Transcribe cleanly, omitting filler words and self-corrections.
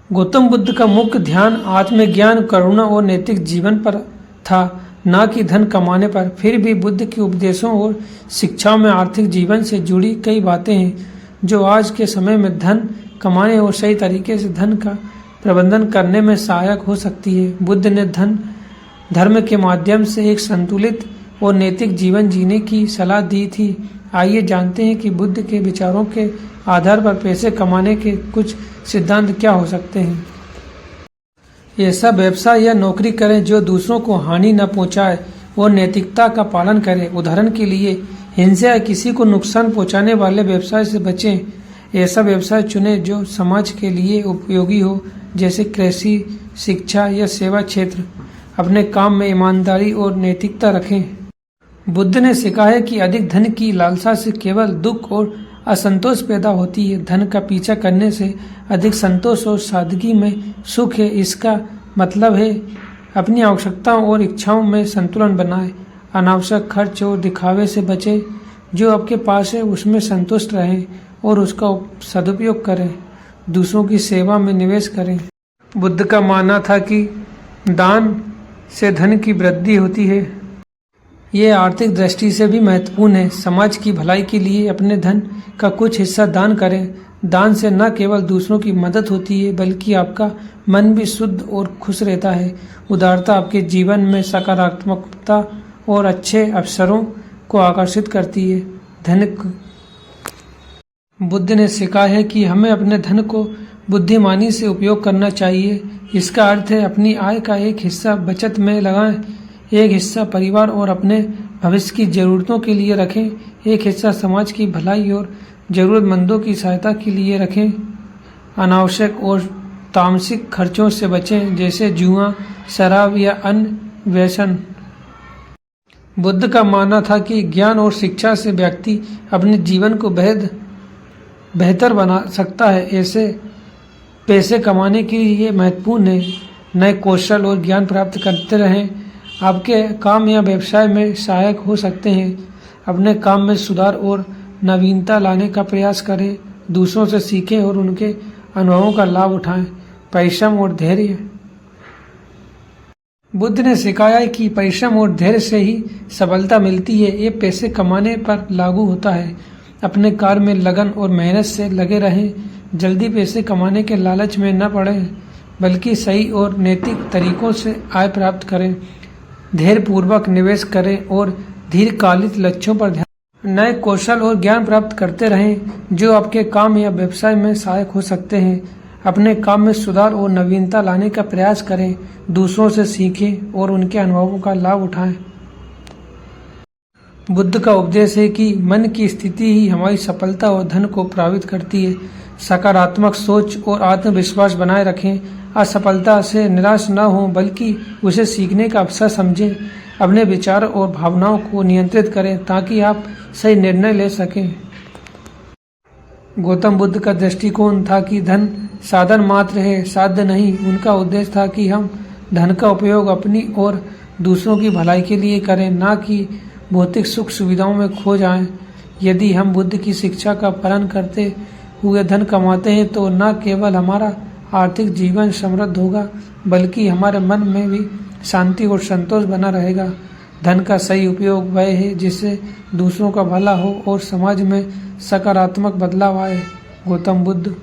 गौतम बुद्ध का मुख्य ध्यान आत्मज्ञान, करुणा और नैतिक जीवन पर था, न कि धन कमाने पर। फिर भी बुद्ध के उपदेशों और शिक्षाओं में आर्थिक जीवन से जुड़ी कई बातें हैं जो आज के समय में धन कमाने और सही तरीके से धन का प्रबंधन करने में सहायक हो सकती है। बुद्ध ने धर्म के माध्यम से एक संतुलित और नैतिक जीवन जीने की सलाह दी थी। आइए जानते हैं कि बुद्ध के विचारों के आधार पर पैसे कमाने के कुछ सिद्धांत क्या हो सकते हैं। ऐसा व्यवसाय या नौकरी करें जो दूसरों को हानि न पहुंचाए और नैतिकता का पालन करे। उदाहरण के लिए हिंसा या किसी को नुकसान पहुंचाने वाले व्यवसाय से बचें। ऐसा व्यवसाय चुनें जो समाज के लिए उपयोगी हो, जैसे कृषि, शिक्षा या सेवा क्षेत्र। अपने काम में ईमानदारी और नैतिकता रखें। बुद्ध ने सिखाया है कि अधिक धन की लालसा से केवल दुख और असंतोष पैदा होती है। धन का पीछा करने से अधिक संतोष और सादगी में सुख है। इसका मतलब है अपनी आवश्यकताओं और इच्छाओं में संतुलन बनाएं। अनावश्यक खर्च और दिखावे से बचें। जो आपके पास है उसमें संतुष्ट रहें और उसका सदुपयोग करें। दूसरों की सेवा में निवेश करें। बुद्ध का मानना था कि दान से धन की वृद्धि होती है। ये आर्थिक दृष्टि से भी महत्वपूर्ण है। समाज की भलाई के लिए अपने धन का कुछ हिस्सा दान करें। दान से न केवल दूसरों की मदद होती है बल्कि आपका मन भी शुद्ध और खुश रहता है। उदारता आपके जीवन में सकारात्मकता और अच्छे अवसरों को आकर्षित करती है। बुद्ध ने सिखाया है कि हमें अपने धन को बुद्धिमानी से उपयोग करना चाहिए। इसका अर्थ है अपनी आय का एक हिस्सा बचत में लगाएं, एक हिस्सा परिवार और अपने भविष्य की जरूरतों के लिए रखें, एक हिस्सा समाज की भलाई और जरूरतमंदों की सहायता के लिए रखें। अनावश्यक और तामसिक खर्चों से बचें, जैसे जुआ, शराब या अन्य व्यसन। बुद्ध का मानना था कि ज्ञान और शिक्षा से व्यक्ति अपने जीवन को बेहतर बना सकता है। ऐसे पैसे कमाने के लिए महत्वपूर्ण है नए कौशल और ज्ञान प्राप्त करते रहें। आपके काम या व्यवसाय में सहायक हो सकते हैं। अपने काम में सुधार और नवीनता लाने का प्रयास करें। दूसरों से सीखें और उनके अनुभवों का लाभ उठाएं। परिश्रम और धैर्य। बुद्ध ने सिखाया है कि परिश्रम और धैर्य से ही सफलता मिलती है। ये पैसे कमाने पर लागू होता है। अपने कार्य में लगन और मेहनत से लगे रहें। जल्दी पैसे कमाने के लालच में न पड़ें, बल्कि सही और नैतिक तरीकों से आय प्राप्त करें। धैर्य पूर्वक निवेश करें और दीर्घकालिक लक्ष्यों पर ध्यान। नए कौशल और ज्ञान प्राप्त करते रहें जो आपके काम या व्यवसाय में सहायक हो सकते हैं। अपने काम में सुधार और नवीनता लाने का प्रयास करें। दूसरों से सीखें और उनके अनुभवों का लाभ उठाएं। बुद्ध का उपदेश है कि मन की स्थिति ही हमारी सफलता और धन को प्रभावित करती है। सकारात्मक सोच और आत्मविश्वास बनाए रखें। असफलता से निराश न हो बल्कि उसे सीखने का अवसर समझें। अपने विचार और भावनाओं को नियंत्रित करें ताकि आप सही निर्णय ले सकें। गौतम बुद्ध का दृष्टिकोण था कि धन साधन मात्र है, साध्य नहीं। उनका उद्देश्य था कि हम धन का उपयोग अपनी और दूसरों की भलाई के लिए करें, न कि भौतिक सुख सुविधाओं में खो जाएं। यदि हम बुद्ध की शिक्षा का पालन करते हुए धन कमाते हैं तो न केवल हमारा आर्थिक जीवन समृद्ध होगा बल्कि हमारे मन में भी शांति और संतोष बना रहेगा। धन का सही उपयोग वह है जिससे दूसरों का भला हो और समाज में सकारात्मक बदलाव आए। गौतम बुद्ध।